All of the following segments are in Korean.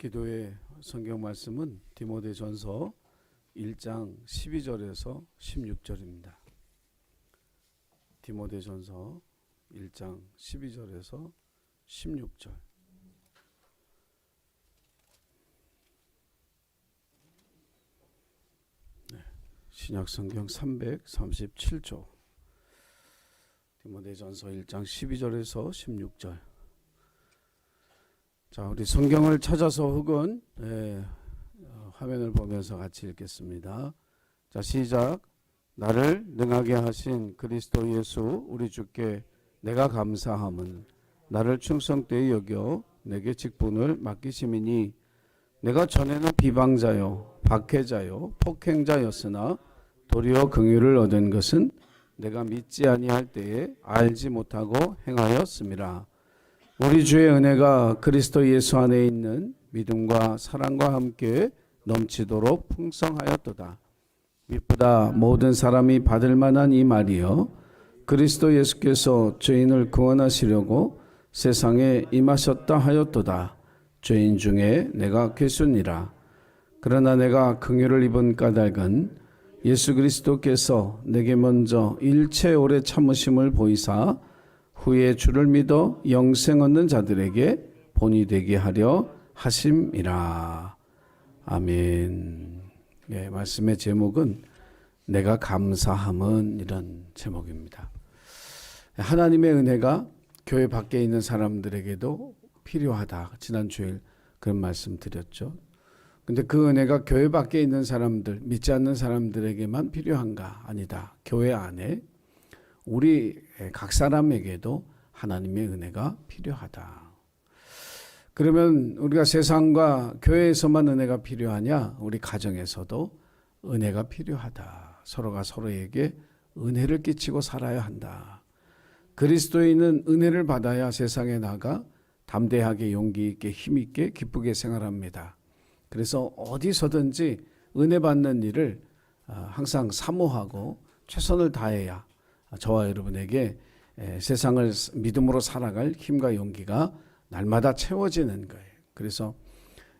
기도의 성경 말씀은 디모데전서 1장 12절에서 16절입니다. 디모데전서 1장 12절에서 16절. 신약성경 337조. 디모데전서 1장 12절에서 16절. 자, 우리 성경을 찾아서 혹은 화면을 보면서 같이 읽겠습니다. 자, 시작. 나를 능하게 하신 그리스도 예수 우리 주께 내가 감사함은 나를 충성되이 여겨 내게 직분을 맡기심이니 내가 전에는 비방자요 박해자요 폭행자였으나 도리어 긍휼을 얻은 것은 내가 믿지 아니할 때에 알지 못하고 행하였음이라. 우리 주의 은혜가 그리스도 예수 안에 있는 믿음과 사랑과 함께 넘치도록 풍성하였도다. 미쁘다 모든 사람이 받을 만한 이 말이여, 그리스도 예수께서 죄인을 구원하시려고 세상에 임하셨다 하였도다. 죄인 중에 내가 괴순이라. 그러나 내가 긍휼을 입은 까닭은 예수 그리스도께서 내게 먼저 일체 오래 참으심을 보이사 후에 주를 믿어 영생 얻는 자들에게 본이 되게 하려 하심이라. 아멘. 예, 말씀의 제목은 내가 감사함은 이런 제목입니다. 하나님의 은혜가 교회 밖에 있는 사람들에게도 필요하다. 지난 주일 그런 말씀 드렸죠. 근데 그 은혜가 교회 밖에 있는 사람들, 믿지 않는 사람들에게만 필요한가? 아니다. 교회 안에 우리 각 사람에게도 하나님의 은혜가 필요하다. 그러면 우리가 세상과 교회에서만 은혜가 필요하냐? 우리 가정에서도 은혜가 필요하다. 서로가 서로에게 은혜를 끼치고 살아야 한다. 그리스도인은 은혜를 받아야 세상에 나가 담대하게 용기 있게 힘 있게 기쁘게 생활합니다. 그래서 어디서든지 은혜 받는 일을 항상 사모하고 최선을 다해야 저와 여러분에게 세상을 믿음으로 살아갈 힘과 용기가 날마다 채워지는 거예요. 그래서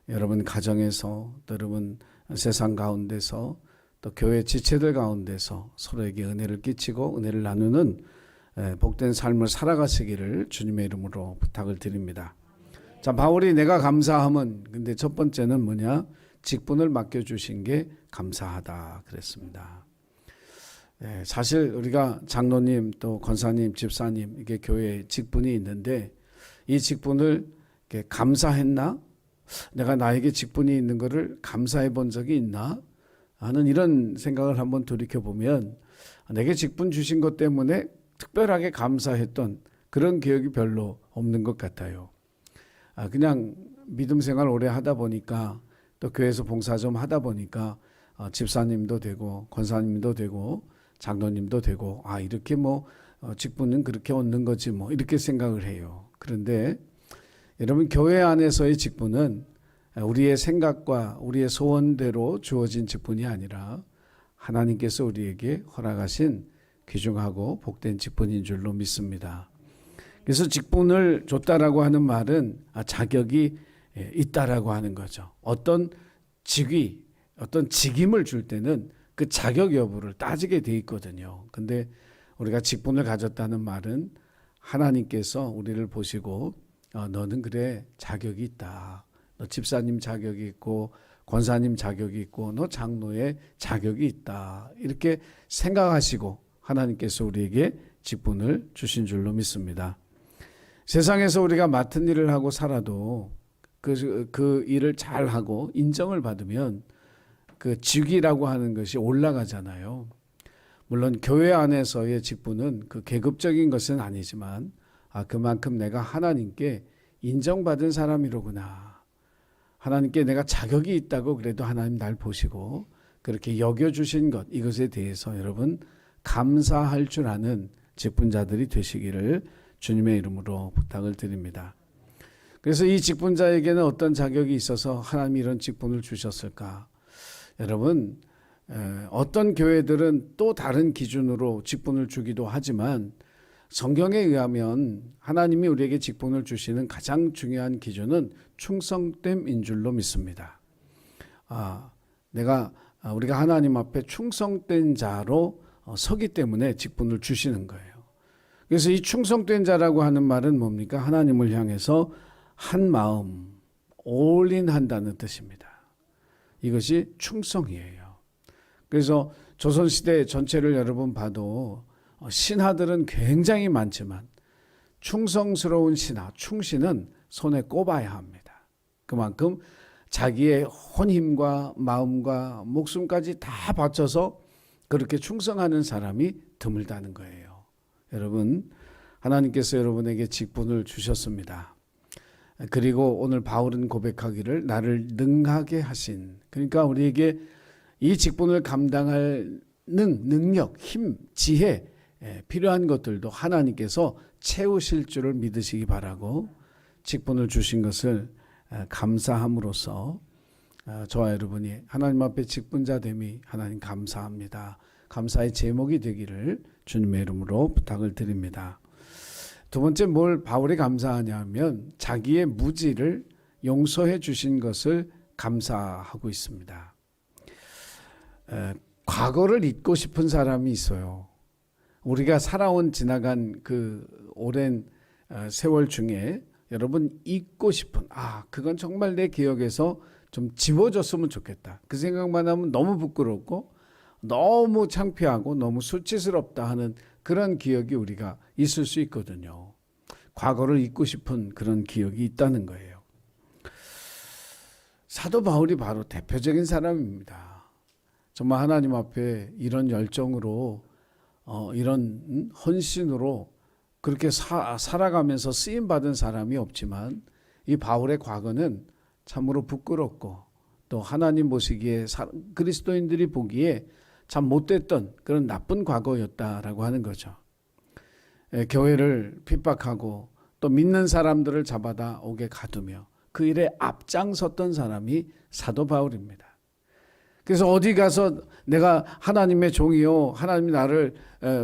여러분 가정에서 또 여러분 세상 가운데서 또 교회 지체들 가운데서 서로에게 은혜를 끼치고 은혜를 나누는 복된 삶을 살아가시기를 주님의 이름으로 부탁을 드립니다. 자, 바울이 내가 감사함은, 근데 첫 번째는 뭐냐? 직분을 맡겨주신 게 감사하다 그랬습니다. 사실 우리가 장로님 또 권사님 집사님 이게 교회에 직분이 있는데 이 직분을 이렇게 감사했나? 내가 나에게 직분이 있는 것을 감사해 본 적이 있나? 하는 이런 생각을 한번 돌이켜보면 내게 직분 주신 것 때문에 특별하게 감사했던 그런 기억이 별로 없는 것 같아요. 그냥 믿음 생활 오래 하다 보니까 또 교회에서 봉사 좀 하다 보니까 집사님도 되고 권사님도 되고 장로님도 되고 이렇게 직분은 그렇게 얻는 거지 이렇게 생각을 해요. 그런데 여러분 교회 안에서의 직분은 우리의 생각과 우리의 소원대로 주어진 직분이 아니라 하나님께서 우리에게 허락하신 귀중하고 복된 직분인 줄로 믿습니다. 그래서 직분을 줬다라고 하는 말은 자격이 있다라고 하는 거죠. 어떤 직위, 어떤 직임을 줄 때는 그 자격 여부를 따지게 돼 있거든요. 근데 우리가 직분을 가졌다는 말은 하나님께서 우리를 보시고 너는 그래 자격이 있다. 너 집사님 자격이 있고 권사님 자격이 있고 너 장로의 자격이 있다. 이렇게 생각하시고 하나님께서 우리에게 직분을 주신 줄로 믿습니다. 세상에서 우리가 맡은 일을 하고 살아도 그 일을 잘하고 인정을 받으면 그 직위라고 하는 것이 올라가잖아요. 물론 교회 안에서의 직분은 그 계급적인 것은 아니지만 그만큼 내가 하나님께 인정받은 사람이로구나. 하나님께 내가 자격이 있다고 그래도 하나님 날 보시고 그렇게 여겨주신 것, 이것에 대해서 여러분 감사할 줄 아는 직분자들이 되시기를 주님의 이름으로 부탁을 드립니다. 그래서 이 직분자에게는 어떤 자격이 있어서 하나님이 이런 직분을 주셨을까? 여러분 어떤 교회들은 또 다른 기준으로 직분을 주기도 하지만 성경에 의하면 하나님이 우리에게 직분을 주시는 가장 중요한 기준은 충성됨인 줄로 믿습니다. 우리가 하나님 앞에 충성된 자로 서기 때문에 직분을 주시는 거예요. 그래서 이 충성된 자라고 하는 말은 뭡니까? 하나님을 향해서 한 마음, 올인 한다는 뜻입니다. 이것이 충성이에요. 그래서 조선시대 전체를 여러분 봐도 신하들은 굉장히 많지만 충성스러운 신하, 충신은 손에 꼽아야 합니다. 그만큼 자기의 혼힘과 마음과 목숨까지 다 바쳐서 그렇게 충성하는 사람이 드물다는 거예요. 여러분, 하나님께서 여러분에게 직분을 주셨습니다. 그리고 오늘 바울은 고백하기를 나를 능하게 하신, 그러니까 우리에게 이 직분을 감당하는 능력, 힘, 지혜, 필요한 것들도 하나님께서 채우실 줄을 믿으시기 바라고 직분을 주신 것을 감사함으로써 저와 여러분이 하나님 앞에 직분자됨이 하나님 감사합니다. 감사의 제목이 되기를 주님의 이름으로 부탁을 드립니다. 두 번째 뭘 바울이 감사하냐면 자기의 무지를 용서해 주신 것을 감사하고 있습니다. 과거를 잊고 싶은 사람이 있어요. 우리가 살아온 지나간 그 오랜 세월 중에 여러분 잊고 싶은 그건 정말 내 기억에서 좀 지워졌으면 좋겠다. 그 생각만 하면 너무 부끄럽고 너무 창피하고 너무 수치스럽다 하는 그런 기억이 우리가 있을 수 있거든요. 과거를 잊고 싶은 그런 기억이 있다는 거예요. 사도 바울이 바로 대표적인 사람입니다. 정말 하나님 앞에 이런 열정으로 이런 헌신으로 그렇게 살아가면서 쓰임받은 사람이 없지만 이 바울의 과거는 참으로 부끄럽고 또 하나님 보시기에 그리스도인들이 보기에 참 못됐던 그런 나쁜 과거였다라고 하는 거죠. 교회를 핍박하고 또 믿는 사람들을 잡아다 옥에 가두며 그 일에 앞장섰던 사람이 사도 바울입니다. 그래서 어디 가서 내가 하나님의 종이요, 하나님이 나를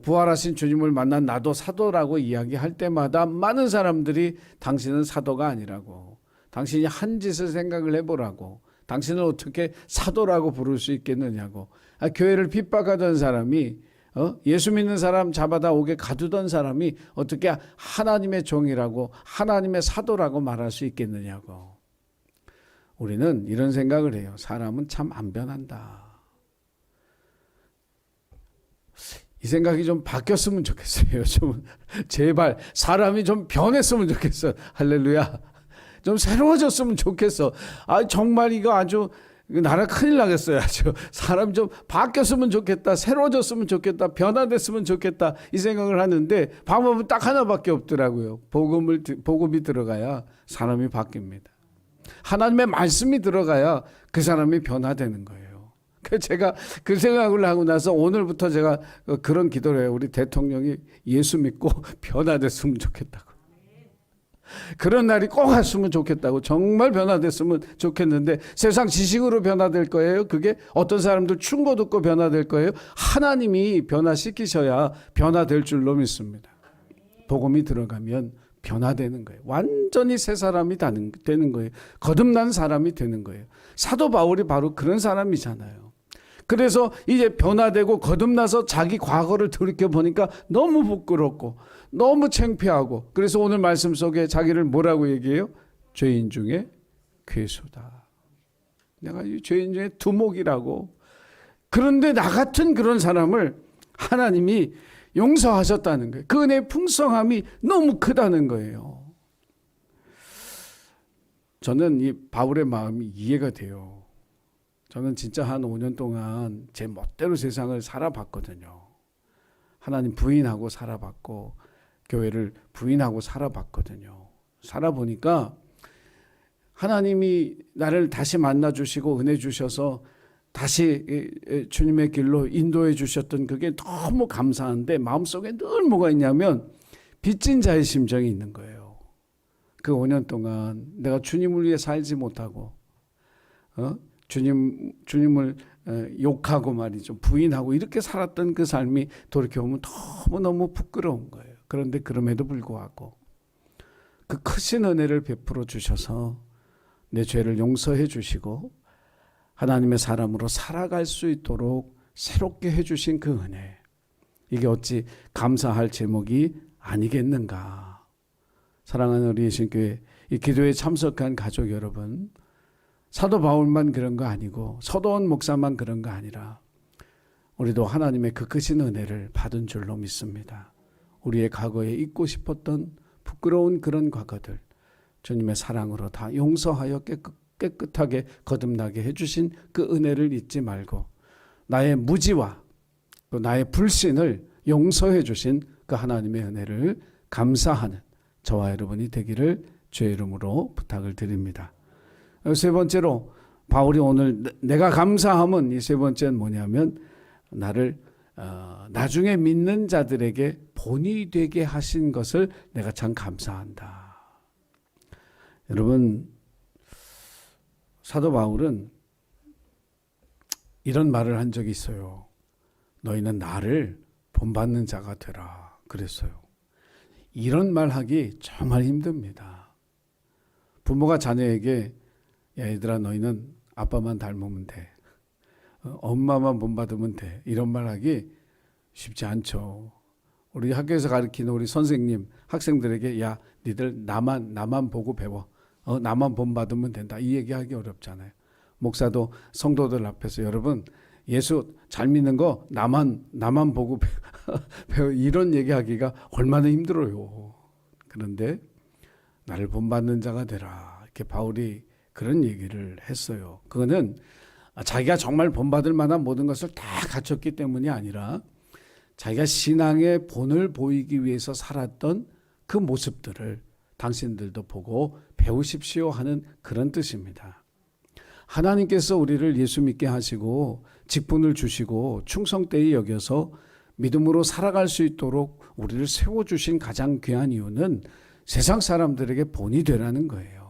부활하신 주님을 만난 나도 사도라고 이야기할 때마다 많은 사람들이 당신은 사도가 아니라고, 당신이 한 짓을 생각을 해보라고, 당신을 어떻게 사도라고 부를 수 있겠느냐고, 교회를 핍박하던 사람이 예수 믿는 사람 잡아다 옥에 가두던 사람이 어떻게 하나님의 종이라고 하나님의 사도라고 말할 수 있겠느냐고. 우리는 이런 생각을 해요. 사람은 참 안 변한다. 이 생각이 좀 바뀌었으면 좋겠어요. 좀 제발 사람이 좀 변했으면 좋겠어. 할렐루야. 좀 새로워졌으면 좋겠어. 정말 이거 아주 나라 큰일 나겠어요. 아주 사람이 좀 바뀌었으면 좋겠다. 새로워졌으면 좋겠다. 변화됐으면 좋겠다. 이 생각을 하는데 방법은 딱 하나밖에 없더라고요. 복음이 들어가야 사람이 바뀝니다. 하나님의 말씀이 들어가야 그 사람이 변화되는 거예요. 그래서 제가 그 생각을 하고 나서 오늘부터 제가 그런 기도를 해요. 우리 대통령이 예수 믿고 변화됐으면 좋겠다고. 그런 날이 꼭 왔으면 좋겠다고. 정말 변화됐으면 좋겠는데 세상 지식으로 변화될 거예요? 그게 어떤 사람들 충고 듣고 변화될 거예요? 하나님이 변화시키셔야 변화될 줄로 믿습니다. 복음이 들어가면 변화되는 거예요. 완전히 새 사람이 되는 거예요. 거듭난 사람이 되는 거예요. 사도 바울이 바로 그런 사람이잖아요. 그래서 이제 변화되고 거듭나서 자기 과거를 돌이켜보니까 너무 부끄럽고 너무 창피하고, 그래서 오늘 말씀 속에 자기를 뭐라고 얘기해요? 죄인 중에 괴수다. 내가 이 죄인 중에 두목이라고. 그런데 나 같은 그런 사람을 하나님이 용서하셨다는 거예요. 그 은혜의 풍성함이 너무 크다는 거예요. 저는 이 바울의 마음이 이해가 돼요. 저는 진짜 한 5년 동안 제 멋대로 세상을 살아봤거든요. 하나님 부인하고 살아봤고 교회를 부인하고 살아봤거든요. 살아보니까 하나님이 나를 다시 만나주시고 은혜 주셔서 다시 주님의 길로 인도해 주셨던 그게 너무 감사한데 마음속에 늘 뭐가 있냐면 빚진 자의 심정이 있는 거예요. 그 5년 동안 내가 주님을 위해 살지 못하고 주님을 욕하고 말이죠. 부인하고 이렇게 살았던 그 삶이 돌이켜보면 너무너무 부끄러운 거예요. 그런데 그럼에도 불구하고 그 크신 은혜를 베풀어 주셔서 내 죄를 용서해 주시고 하나님의 사람으로 살아갈 수 있도록 새롭게 해주신 그 은혜, 이게 어찌 감사할 제목이 아니겠는가. 사랑하는 우리 예수교회 이 기도에 참석한 가족 여러분, 사도 바울만 그런 거 아니고 서도원 목사만 그런 거 아니라 우리도 하나님의 그 크신 은혜를 받은 줄로 믿습니다. 우리의 과거에 잊고 싶었던 부끄러운 그런 과거들 주님의 사랑으로 다 용서하여 깨끗하게 거듭나게 해주신 그 은혜를 잊지 말고 나의 무지와 또 나의 불신을 용서해 주신 그 하나님의 은혜를 감사하는 저와 여러분이 되기를 주의 이름으로 부탁을 드립니다. 세 번째로 바울이 오늘 내가 감사함은 이 세 번째는 뭐냐면 나를 나중에 믿는 자들에게 본이 되게 하신 것을 내가 참 감사한다. 여러분, 사도 바울은 이런 말을 한 적이 있어요. 너희는 나를 본받는 자가 되라 그랬어요. 이런 말 하기 정말 힘듭니다. 부모가 자녀에게 야 얘들아 너희는 아빠만 닮으면 돼. 엄마만 본받으면 돼. 이런 말 하기 쉽지 않죠. 우리 학교에서 가르치는 우리 선생님 학생들에게 야 니들 나만 보고 배워. 나만 본받으면 된다. 이 얘기하기 어렵잖아요. 목사도 성도들 앞에서 여러분 예수 잘 믿는 거 나만 보고 배워. 이런 얘기하기가 얼마나 힘들어요. 그런데 나를 본받는 자가 되라. 이렇게 바울이 그런 얘기를 했어요. 그거는 자기가 정말 본받을 만한 모든 것을 다 갖췄기 때문이 아니라 자기가 신앙의 본을 보이기 위해서 살았던 그 모습들을 당신들도 보고 배우십시오 하는 그런 뜻입니다. 하나님께서 우리를 예수 믿게 하시고 직분을 주시고 충성되이 여겨서 믿음으로 살아갈 수 있도록 우리를 세워주신 가장 귀한 이유는 세상 사람들에게 본이 되라는 거예요.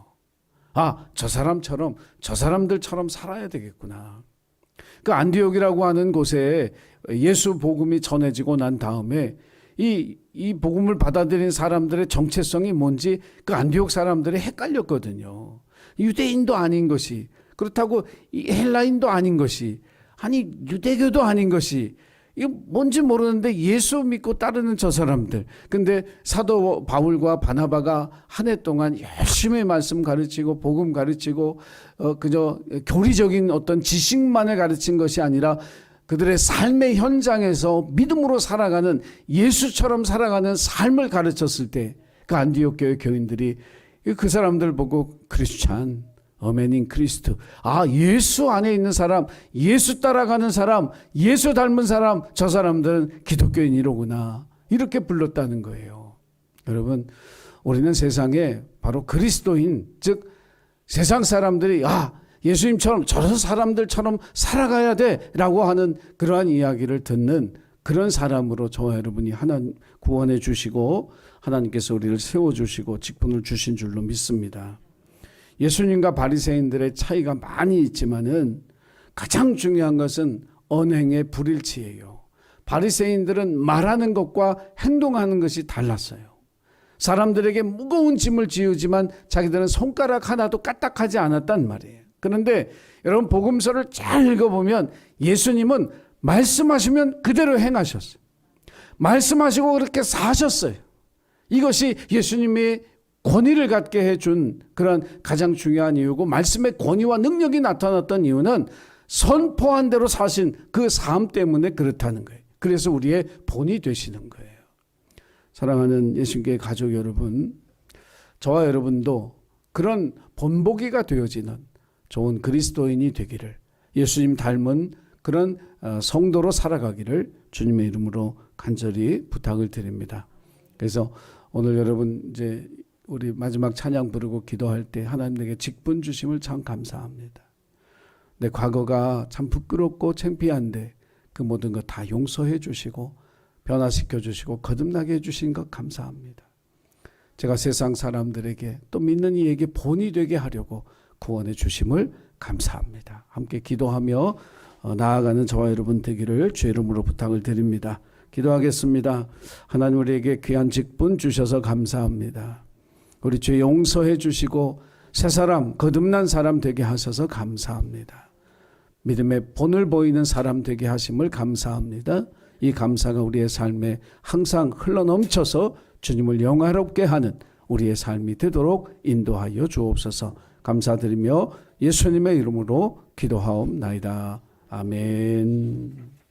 저 사람들처럼 살아야 되겠구나. 그 안디옥이라고 하는 곳에 예수 복음이 전해지고 난 다음에 이 복음을 받아들인 사람들의 정체성이 뭔지 그 안디옥 사람들이 헷갈렸거든요. 유대인도 아닌 것이, 그렇다고 이 헬라인도 아닌 것이, 아니 유대교도 아닌 것이, 이거 뭔지 모르는데 예수 믿고 따르는 저 사람들. 근데 사도 바울과 바나바가 한 해 동안 열심히 말씀 가르치고 복음 가르치고 그저 교리적인 어떤 지식만을 가르친 것이 아니라 그들의 삶의 현장에서 믿음으로 살아가는, 예수처럼 살아가는 삶을 가르쳤을 때 그 안디옥 교회 교인들이 그 사람들 보고 크리스찬, 어메닌 크리스트, 예수 안에 있는 사람, 예수 따라가는 사람, 예수 닮은 사람, 저 사람들은 기독교인이로구나, 이렇게 불렀다는 거예요. 여러분, 우리는 세상에 바로 그리스도인, 즉 세상 사람들이 예수님처럼 저런 사람들처럼 살아가야 돼 라고 하는 그러한 이야기를 듣는 그런 사람으로 저와 여러분이 하나님 구원해 주시고 하나님께서 우리를 세워주시고 직분을 주신 줄로 믿습니다. 예수님과 바리새인들의 차이가 많이 있지만은 가장 중요한 것은 언행의 불일치예요. 바리새인들은 말하는 것과 행동하는 것이 달랐어요. 사람들에게 무거운 짐을 지우지만 자기들은 손가락 하나도 까딱하지 않았단 말이에요. 그런데 여러분 복음서를 잘 읽어보면 예수님은 말씀하시면 그대로 행하셨어요. 말씀하시고 그렇게 사셨어요. 이것이 예수님이 권위를 갖게 해준 그런 가장 중요한 이유고, 말씀의 권위와 능력이 나타났던 이유는 선포한 대로 사신 그 삶 때문에 그렇다는 거예요. 그래서 우리의 본이 되시는 거예요. 사랑하는 예수님의 가족 여러분, 저와 여러분도 그런 본보기가 되어지는 좋은 그리스도인이 되기를, 예수님 닮은 그런 성도로 살아가기를 주님의 이름으로 간절히 부탁을 드립니다. 그래서 오늘 여러분 이제 우리 마지막 찬양 부르고 기도할 때 하나님에게 직분 주심을 참 감사합니다. 내 과거가 참 부끄럽고 창피한데 그 모든 것 다 용서해 주시고 변화시켜 주시고 거듭나게 해주신 것 감사합니다. 제가 세상 사람들에게 또 믿는 이에게 본이 되게 하려고 구원해 주심을 감사합니다. 함께 기도하며 나아가는 저와 여러분 되기를 주의 이름으로 부탁을 드립니다. 기도하겠습니다. 하나님 우리에게 귀한 직분 주셔서 감사합니다. 우리 죄 용서해 주시고 새 사람, 거듭난 사람 되게 하셔서 감사합니다. 믿음의 본을 보이는 사람 되게 하심을 감사합니다. 이 감사가 우리의 삶에 항상 흘러넘쳐서 주님을 영화롭게 하는 우리의 삶이 되도록 인도하여 주옵소서. 감사드리며 예수님의 이름으로 기도하옵나이다. 아멘.